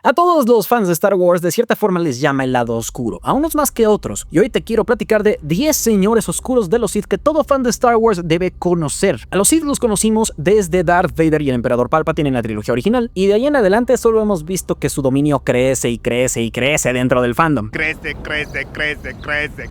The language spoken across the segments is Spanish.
A todos los fans de Star Wars de cierta forma les llama el lado oscuro, a unos más que otros, y hoy te quiero platicar de 10 señores oscuros de los Sith que todo fan de Star Wars debe conocer. A los Sith los conocimos desde Darth Vader y el Emperador Palpatine en la trilogía original, y de ahí en adelante solo hemos visto que su dominio crece y crece y crece dentro del fandom. Crece.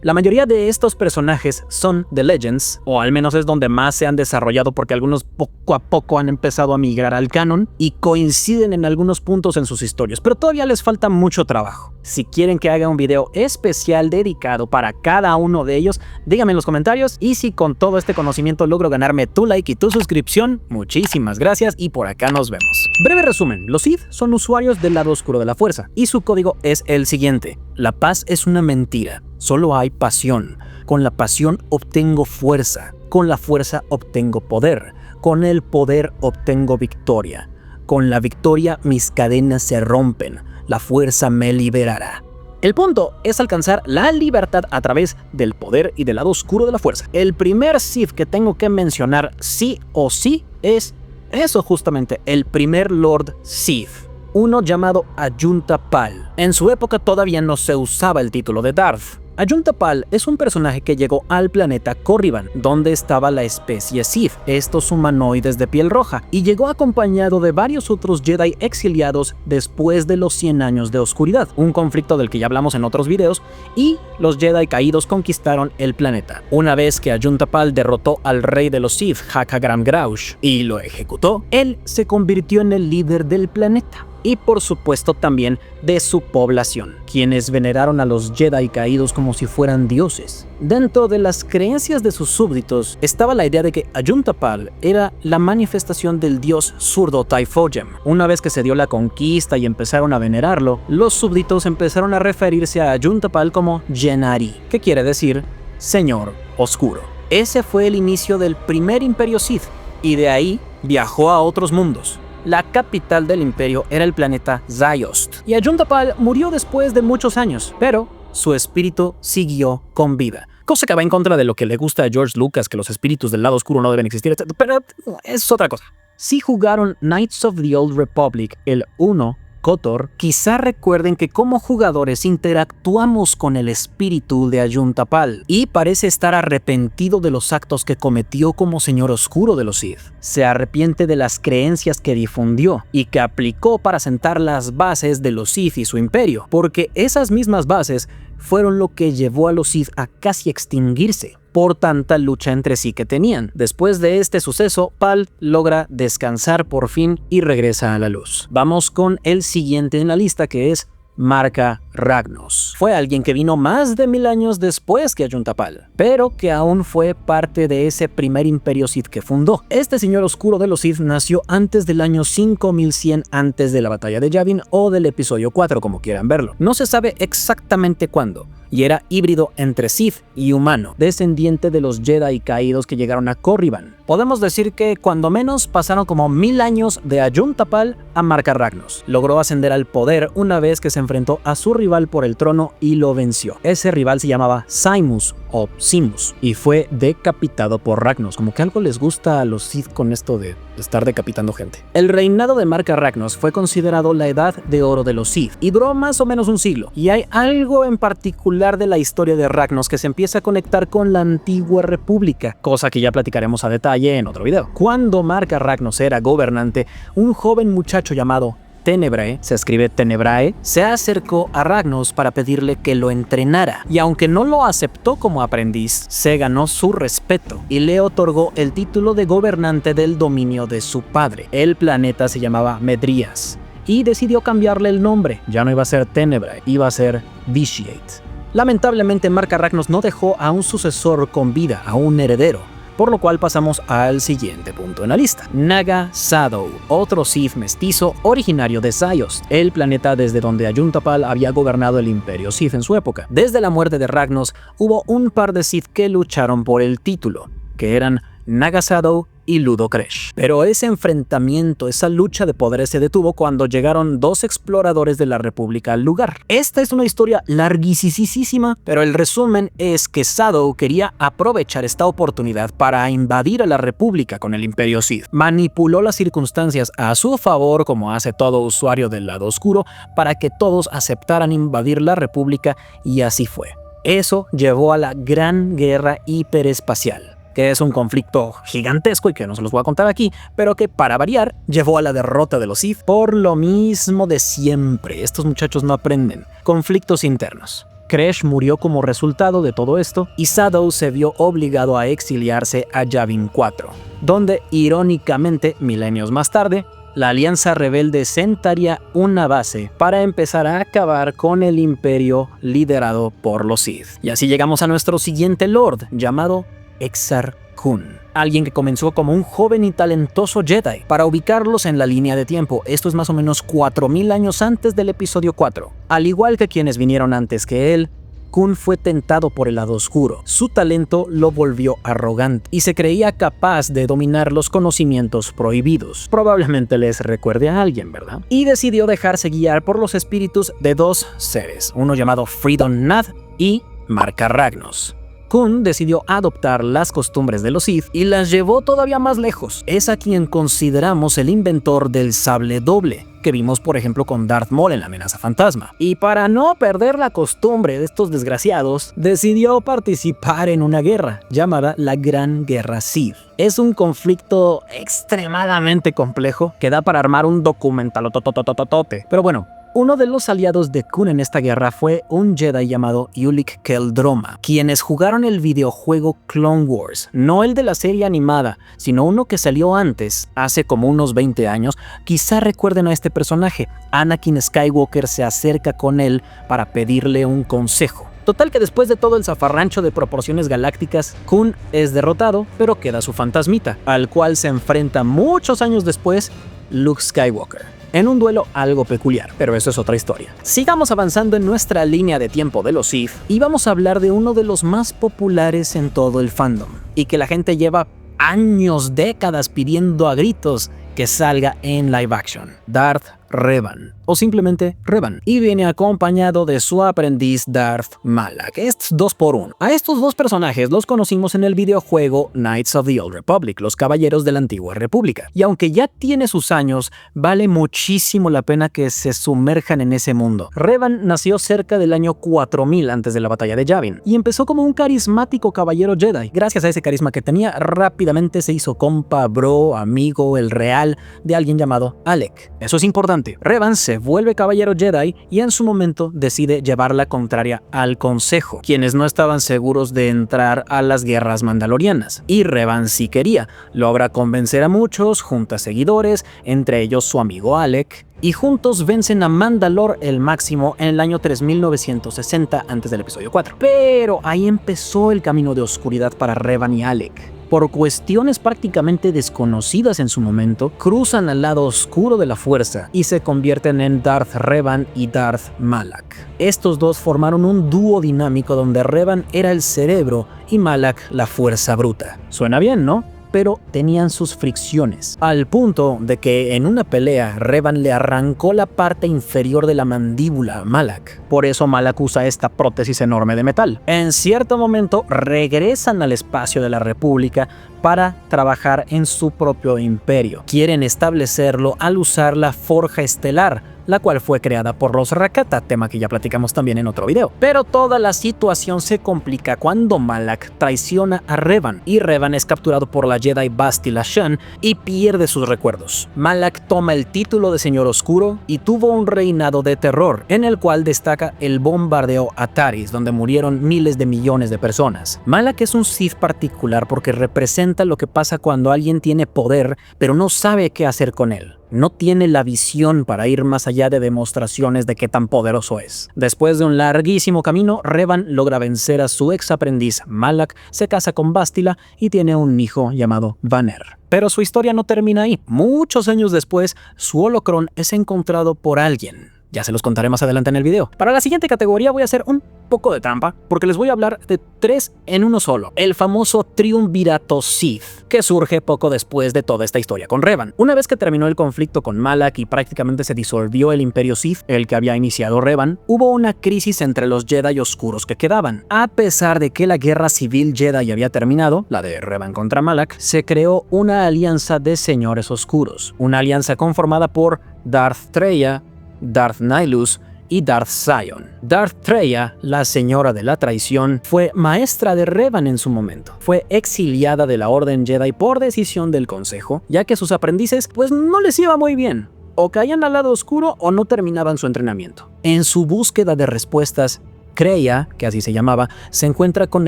La mayoría de estos personajes son The Legends, o al menos es donde más se han desarrollado porque algunos poco a poco han empezado a migrar al canon y coinciden en algunos puntos en sus historias, pero todavía les falta mucho trabajo. Si quieren que haga un video especial dedicado para cada uno de ellos, díganme en los comentarios, y si con todo este conocimiento logro ganarme tu like y tu suscripción, muchísimas gracias y por acá nos vemos. Breve resumen, los Sith son usuarios del lado oscuro de la fuerza y su código es el siguiente: la paz es una mentira, solo hay pasión. Con la pasión obtengo fuerza, con la fuerza obtengo poder, con el poder obtengo victoria. Con la victoria mis cadenas se rompen, la fuerza me liberará. El punto es alcanzar la libertad a través del poder y del lado oscuro de la fuerza. El primer Sith que tengo que mencionar sí o sí es eso justamente, el primer Lord Sith, uno llamado Ajunta Pall. En su época todavía no se usaba el título de Darth. Ajunta Pall es un personaje que llegó al planeta Korriban, donde estaba la especie Sith, estos humanoides de piel roja, y llegó acompañado de varios otros Jedi exiliados después de los 100 años de oscuridad, un conflicto del que ya hablamos en otros videos, y los Jedi caídos conquistaron el planeta. Una vez que Ajunta Pall derrotó al rey de los Sith, Hakagram Graush, y lo ejecutó, él se convirtió en el líder del planeta. Y por supuesto también de su población, quienes veneraron a los Jedi caídos como si fueran dioses. Dentro de las creencias de sus súbditos estaba la idea de que Ajunta Pall era la manifestación del dios zurdo Typhlosion. Una vez que se dio la conquista y empezaron a venerarlo, los súbditos empezaron a referirse a Ajunta Pall como Genari, que quiere decir Señor Oscuro. Ese fue el inicio del primer imperio Sith, y de ahí viajó a otros mundos. La capital del imperio era el planeta Ziost, y Ajunta Pall murió después de muchos años, pero su espíritu siguió con vida. Cosa que va en contra de lo que le gusta a George Lucas, que los espíritus del lado oscuro no deben existir, etc. Pero es otra cosa. Si jugaron Knights of the Old Republic, el 1, KOTOR, quizá recuerden que como jugadores interactuamos con el espíritu de Ajunta Pall y parece estar arrepentido de los actos que cometió como Señor Oscuro de los Sith. Se arrepiente de las creencias que difundió y que aplicó para sentar las bases de los Sith y su imperio, porque esas mismas bases fueron lo que llevó a los Sith a casi extinguirse por tanta lucha entre sí que tenían. Después de este suceso, Pall logra descansar por fin y regresa a la luz. Vamos con el siguiente en la lista, que es Marka Ragnos. Fue alguien que vino más de 1000 años después que Ajunta Pall, pero que aún fue parte de ese primer imperio Sith que fundó. Este señor oscuro de los Sith nació antes del año 5100 antes de la batalla de Yavin o del episodio 4, como quieran verlo. No se sabe exactamente cuándo, y era híbrido entre Sith y humano, descendiente de los Jedi caídos que llegaron a Korriban. Podemos decir que cuando menos pasaron como 1000 años de Ajunta Pall a Marka Ragnos. Logró ascender al poder una vez que se enfrentó a su rival por el trono y lo venció. Ese rival se llamaba Simus o Simus y fue decapitado por Ragnos. Como que algo les gusta a los Sith con esto de estar decapitando gente. El reinado de Marka Ragnos fue considerado la edad de oro de los Sith y duró más o menos un siglo. Y hay algo en particular de la historia de Ragnos que se empieza a conectar con la antigua república, cosa que ya platicaremos a detalle en otro video. Cuando Marka Ragnos era gobernante, un joven muchacho llamado Tenebrae, se escribe Tenebrae, se acercó a Ragnos para pedirle que lo entrenara, y aunque no lo aceptó como aprendiz, se ganó su respeto y le otorgó el título de gobernante del dominio de su padre. El planeta se llamaba Medrias y decidió cambiarle el nombre. Ya no iba a ser Tenebrae, iba a ser Vitiate. Lamentablemente Marka Ragnos no dejó a un sucesor con vida, a un heredero, por lo cual pasamos al siguiente punto en la lista. Naga Sadow, otro Sith mestizo originario de Ziost, el planeta desde donde Ajunta Pall había gobernado el imperio Sith en su época. Desde la muerte de Ragnos hubo un par de Sith que lucharon por el título, que eran Naga Sadow y Ludo Kresh. Pero ese enfrentamiento, esa lucha de poderes se detuvo cuando llegaron dos exploradores de la República al lugar. Esta es una historia larguísima, pero el resumen es que Sadow quería aprovechar esta oportunidad para invadir a la República con el Imperio Sith. Manipuló las circunstancias a su favor, como hace todo usuario del lado oscuro, para que todos aceptaran invadir la República, y así fue. Eso llevó a la Gran Guerra Hiperespacial, que es un conflicto gigantesco y que no se los voy a contar aquí, pero que para variar llevó a la derrota de los Sith por lo mismo de siempre. Estos muchachos no aprenden. Conflictos internos. Kresh murió como resultado de todo esto y Sadow se vio obligado a exiliarse a Yavin 4, donde irónicamente, milenios más tarde, la Alianza Rebelde sentaría una base para empezar a acabar con el imperio liderado por los Sith. Y así llegamos a nuestro siguiente Lord, llamado Exar Kun, alguien que comenzó como un joven y talentoso Jedi. Para ubicarlos en la línea de tiempo, esto es más o menos 4000 años antes del episodio 4. Al igual que quienes vinieron antes que él, Kun fue tentado por el lado oscuro. Su talento lo volvió arrogante y se creía capaz de dominar los conocimientos prohibidos. Probablemente les recuerde a alguien, ¿verdad? Y decidió dejarse guiar por los espíritus de dos seres, uno llamado Freedon Nath y Marka Ragnos. Kun decidió adoptar las costumbres de los Sith y las llevó todavía más lejos. Es a quien consideramos el inventor del sable doble, que vimos por ejemplo con Darth Maul en La Amenaza Fantasma. Y para no perder la costumbre de estos desgraciados, decidió participar en una guerra llamada la Gran Guerra Sith. Es un conflicto extremadamente complejo que da para armar un documental tototototote. Pero bueno, uno de los aliados de Kun en esta guerra fue un Jedi llamado Ulic Qel-Droma, quienes jugaron el videojuego Clone Wars, no el de la serie animada, sino uno que salió antes, hace como unos 20 años. Quizá recuerden a este personaje. Anakin Skywalker se acerca con él para pedirle un consejo. Total que después de todo el zafarrancho de proporciones galácticas, Kun es derrotado, pero queda su fantasmita, al cual se enfrenta muchos años después Luke Skywalker, en un duelo algo peculiar, pero eso es otra historia. Sigamos avanzando en nuestra línea de tiempo de los Sith y vamos a hablar de uno de los más populares en todo el fandom y que la gente lleva años, décadas pidiendo a gritos que salga en live action: Darth Revan, o simplemente Revan, y viene acompañado de su aprendiz Darth Malak. Es 2x1. A estos dos personajes los conocimos en el videojuego Knights of the Old Republic, los Caballeros de la Antigua República, y aunque ya tiene sus años, vale muchísimo la pena que se sumerjan en ese mundo. Revan nació cerca del año 4000 antes de la batalla de Yavin, y empezó como un carismático caballero Jedi. Gracias a ese carisma que tenía, rápidamente se hizo compa, bro, amigo, el real de alguien llamado Alec. Eso es importante. Revan se vuelve caballero Jedi y en su momento decide llevar la contraria al Consejo, quienes no estaban seguros de entrar a las guerras mandalorianas. Y Revan sí quería. Logra convencer a muchos, junta seguidores, entre ellos su amigo Alec, y juntos vencen a Mandalor el Máximo en el año 3960 antes del episodio 4. Pero ahí empezó el camino de oscuridad para Revan y Alec. Por cuestiones prácticamente desconocidas en su momento, cruzan al lado oscuro de la fuerza y se convierten en Darth Revan y Darth Malak. Estos dos formaron un dúo dinámico donde Revan era el cerebro y Malak la fuerza bruta. Suena bien, ¿no? Pero tenían sus fricciones, al punto de que en una pelea Revan le arrancó la parte inferior de la mandíbula a Malak. Por eso Malak usa esta prótesis enorme de metal. En cierto momento regresan al espacio de la República para trabajar en su propio imperio. Quieren establecerlo al usar la Forja Estelar, la cual fue creada por los Rakata, tema que ya platicamos también en otro video. Pero toda la situación se complica cuando Malak traiciona a Revan, y Revan es capturado por la Jedi Bastila Shan y pierde sus recuerdos. Malak toma el título de Señor Oscuro y tuvo un reinado de terror, en el cual destaca el bombardeo a Taris, donde murieron miles de millones de personas. Malak es un Sith particular porque representa lo que pasa cuando alguien tiene poder, pero no sabe qué hacer con él. No tiene la visión para ir más allá de demostraciones de qué tan poderoso es. Después de un larguísimo camino, Revan logra vencer a su ex aprendiz Malak, se casa con Bastila y tiene un hijo llamado Vanner. Pero su historia no termina ahí. Muchos años después, su holocrón es encontrado por alguien Ya se los contaré más adelante en el video. Para la siguiente categoría voy a hacer un poco de trampa, porque les voy a hablar de 3 en uno solo. El famoso triunvirato Sith, que surge poco después de toda esta historia con Revan. Una vez que terminó el conflicto con Malak y prácticamente se disolvió el Imperio Sith, el que había iniciado Revan, hubo una crisis entre los Jedi oscuros que quedaban. A pesar de que la guerra civil Jedi había terminado, la de Revan contra Malak, se creó una alianza de señores oscuros. Una alianza conformada por Darth Traya, Darth Nihilus y Darth Sion. Darth Traya, la señora de la traición, fue maestra de Revan en su momento. Fue exiliada de la Orden Jedi por decisión del Consejo, ya que sus aprendices pues no les iba muy bien. O caían al lado oscuro o no terminaban su entrenamiento. En su búsqueda de respuestas, Kreia, que así se llamaba, se encuentra con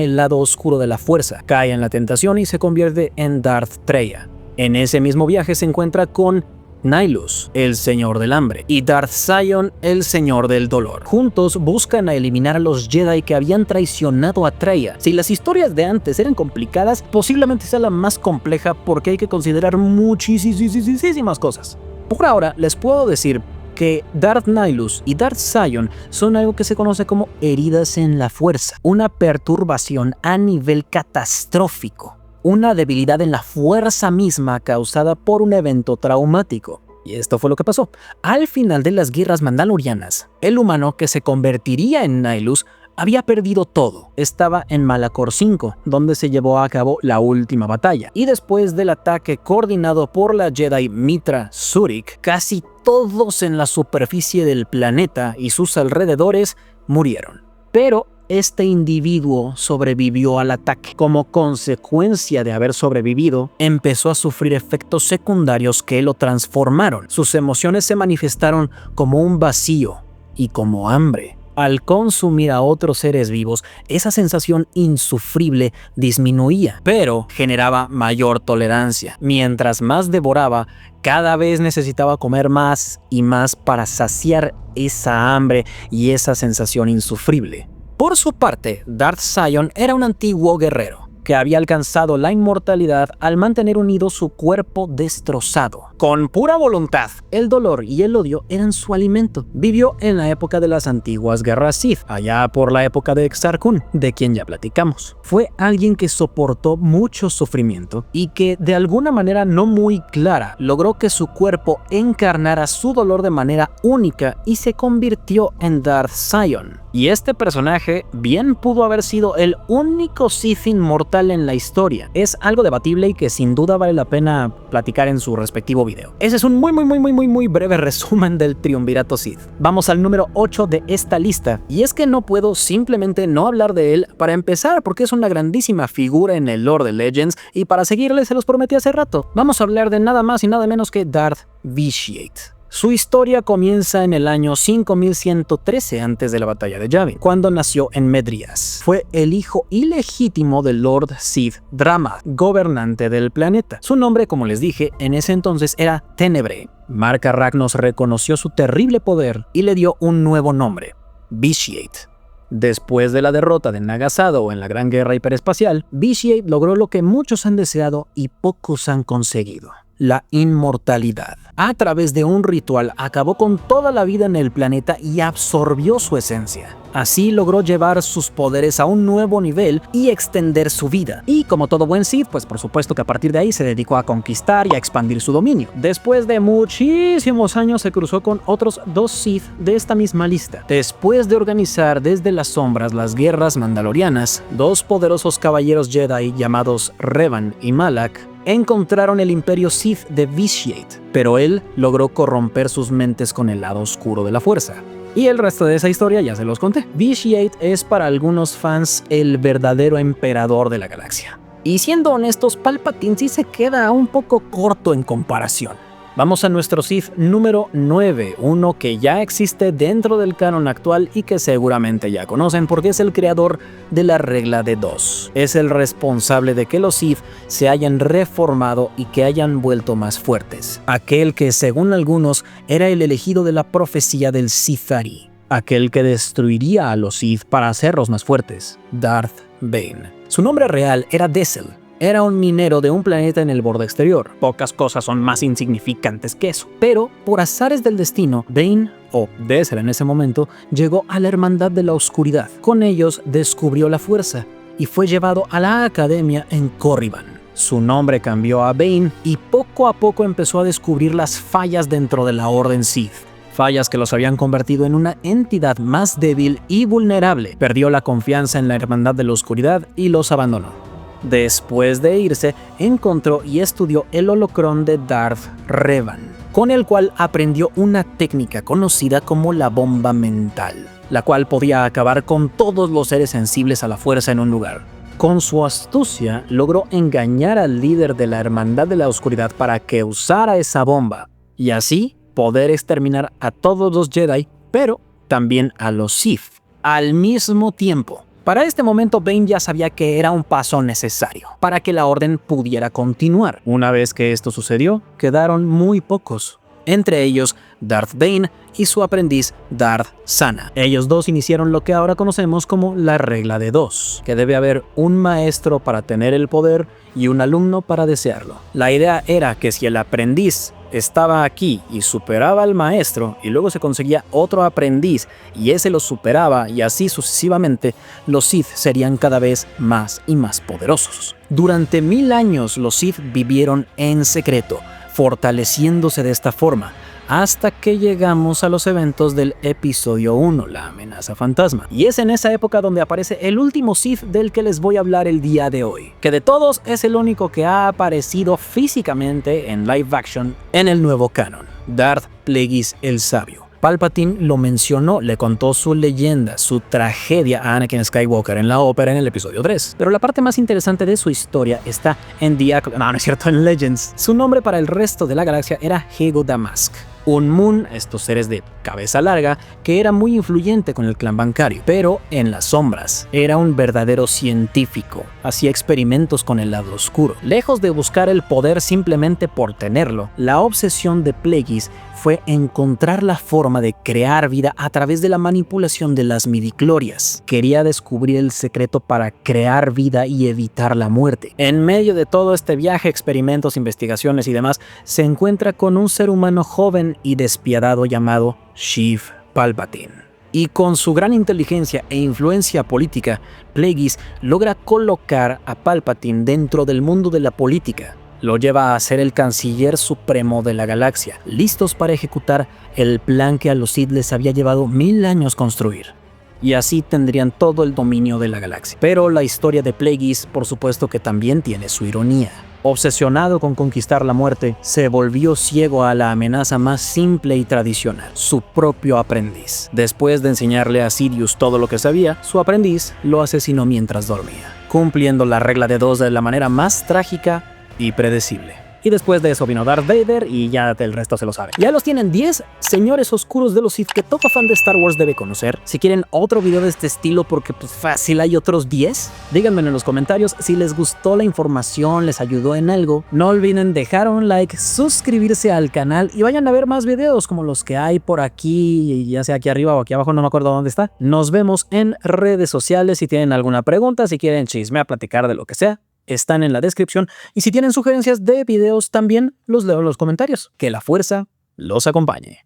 el lado oscuro de la fuerza, cae en la tentación y se convierte en Darth Traya. En ese mismo viaje se encuentra con Nihilus, el señor del hambre, y Darth Sion, el señor del dolor. Juntos buscan a eliminar a los Jedi que habían traicionado a Traya. Si las historias de antes eran complicadas, posiblemente sea la más compleja porque hay que considerar muchísimas cosas. Por ahora, les puedo decir que Darth Nihilus y Darth Sion son algo que se conoce como heridas en la fuerza, una perturbación a nivel catastrófico. Una debilidad en la fuerza misma causada por un evento traumático. Y esto fue lo que pasó. Al final de las guerras mandalorianas, el humano que se convertiría en Nihilus había perdido todo. Estaba en Malachor V, donde se llevó a cabo la última batalla. Y después del ataque coordinado por la Jedi Mitra Surik, casi todos en la superficie del planeta y sus alrededores murieron. Pero este individuo sobrevivió al ataque. Como consecuencia de haber sobrevivido, empezó a sufrir efectos secundarios que lo transformaron. Sus emociones se manifestaron como un vacío y como hambre. Al consumir a otros seres vivos, esa sensación insufrible disminuía, pero generaba mayor tolerancia. Mientras más devoraba, cada vez necesitaba comer más y más para saciar esa hambre y esa sensación insufrible. Por su parte, Darth Sion era un antiguo guerrero que había alcanzado la inmortalidad al mantener unido su cuerpo destrozado. Con pura voluntad, el dolor y el odio eran su alimento. Vivió en la época de las antiguas guerras Sith, allá por la época de Exar Kun, de quien ya platicamos. Fue alguien que soportó mucho sufrimiento y que, de alguna manera no muy clara, logró que su cuerpo encarnara su dolor de manera única y se convirtió en Darth Sion. Y este personaje bien pudo haber sido el único Sith inmortal en la historia. Es algo debatible y que sin duda vale la pena platicar en su respectivo video. Ese es un muy breve resumen del triunvirato Sith. Vamos al número 8 de esta lista. Y es que no puedo simplemente no hablar de él para empezar, porque es una grandísima figura en el lore de Legends, y para seguirle se los prometí hace rato. Vamos a hablar de nada más y nada menos que Darth Vitiate. Su historia comienza en el año 5113 antes de la batalla de Yavin, cuando nació en Medrias. Fue el hijo ilegítimo del Lord Sith Dramath, gobernante del planeta. Su nombre, como les dije, en ese entonces era Tenebrae. Marka Ragnos reconoció su terrible poder y le dio un nuevo nombre, Vitiate. Después de la derrota de Naga Sadow en la Gran Guerra Hiperespacial, Vitiate logró lo que muchos han deseado y pocos han conseguido: la inmortalidad. A través de un ritual acabó con toda la vida en el planeta y absorbió su esencia. Así logró llevar sus poderes a un nuevo nivel y extender su vida. Y como todo buen Sith, pues por supuesto que a partir de ahí se dedicó a conquistar y a expandir su dominio. Después de muchísimos años se cruzó con otros 2 Sith de esta misma lista. Después de organizar desde las sombras las guerras mandalorianas, 2 poderosos caballeros Jedi llamados Revan y Malak encontraron el imperio Sith de Vitiate, pero él logró corromper sus mentes con el lado oscuro de la fuerza. Y el resto de esa historia ya se los conté. Vitiate es para algunos fans el verdadero emperador de la galaxia. Y siendo honestos, Palpatine sí se queda un poco corto en comparación. Vamos a nuestro Sith número 9, uno que ya existe dentro del canon actual y que seguramente ya conocen porque es el creador de la regla de 2. Es el responsable de que los Sith se hayan reformado y que hayan vuelto más fuertes. Aquel que, según algunos, era el elegido de la profecía del Sithari. Aquel que destruiría a los Sith para hacerlos más fuertes, Darth Bane. Su nombre real era Dessel, era un minero de un planeta en el borde exterior. Pocas cosas son más insignificantes que eso. Pero, por azares del destino, Bane, o Desser en ese momento, llegó a la Hermandad de la Oscuridad. Con ellos descubrió la fuerza y fue llevado a la academia en Corriban. Su nombre cambió a Bane y poco a poco empezó a descubrir las fallas dentro de la Orden Sith. Fallas que los habían convertido en una entidad más débil y vulnerable. Perdió la confianza en la Hermandad de la Oscuridad y los abandonó. Después de irse, encontró y estudió el holocrón de Darth Revan, con el cual aprendió una técnica conocida como la bomba mental, la cual podía acabar con todos los seres sensibles a la fuerza en un lugar. Con su astucia, logró engañar al líder de la Hermandad de la Oscuridad para que usara esa bomba, y así poder exterminar a todos los Jedi, pero también a los Sith, al mismo tiempo. Para este momento, Bane ya sabía que era un paso necesario para que la orden pudiera continuar. Una vez que esto sucedió, quedaron muy pocos. Entre ellos, Darth Bane y su aprendiz Darth Sana. Ellos dos iniciaron lo que ahora conocemos como la regla de 2, que debe haber un maestro para tener el poder y un alumno para desearlo. La idea era que si el aprendiz estaba aquí y superaba al maestro y luego se conseguía otro aprendiz y ese lo superaba y así sucesivamente, los Sith serían cada vez más y más poderosos. Durante 1000 años los Sith vivieron en secreto, fortaleciéndose de esta forma, hasta que llegamos a los eventos del episodio 1, la amenaza fantasma. Y es en esa época donde aparece el último Sith del que les voy a hablar el día de hoy, que de todos es el único que ha aparecido físicamente en live action en el nuevo canon, Darth Plagueis el Sabio. Palpatine lo mencionó, le contó su leyenda, su tragedia a Anakin Skywalker en la ópera en el episodio 3. Pero la parte más interesante de su historia está en en Legends. Su nombre para el resto de la galaxia era Hego Damask, un Moon, estos seres de cabeza larga, que era muy influyente con el clan bancario, pero en las sombras. Era un verdadero científico, hacía experimentos con el lado oscuro. Lejos de buscar el poder simplemente por tenerlo, la obsesión de Plagueis fue encontrar la forma de crear vida a través de la manipulación de las midichlorias. Quería descubrir el secreto para crear vida y evitar la muerte. En medio de todo este viaje, experimentos, investigaciones y demás, se encuentra con un ser humano joven y despiadado llamado Sheev Palpatine. Y con su gran inteligencia e influencia política, Plagueis logra colocar a Palpatine dentro del mundo de la política. Lo lleva a ser el canciller supremo de la galaxia, listos para ejecutar el plan que a los Sith les había llevado 1000 años construir. Y así tendrían todo el dominio de la galaxia. Pero la historia de Plagueis, por supuesto que también tiene su ironía. Obsesionado con conquistar la muerte, se volvió ciego a la amenaza más simple y tradicional, su propio aprendiz. Después de enseñarle a Sidious todo lo que sabía, su aprendiz lo asesinó mientras dormía, cumpliendo la regla de 2 de la manera más trágica y predecible. Y después de eso vino Darth Vader y ya el resto se lo sabe. Ya los tienen 10 señores oscuros de los Sith que todo fan de Star Wars debe conocer. Si quieren otro video de este estilo, porque pues fácil hay otros 10, díganme en los comentarios si les gustó la información, les ayudó en algo. No olviden dejar un like, suscribirse al canal y vayan a ver más videos como los que hay por aquí, ya sea aquí arriba o aquí abajo, no me acuerdo dónde está. Nos vemos en redes sociales. Si tienen alguna pregunta, si quieren chismear, platicar de lo que sea, están en la descripción, y si tienen sugerencias de videos también los leo en los comentarios. Que la fuerza los acompañe.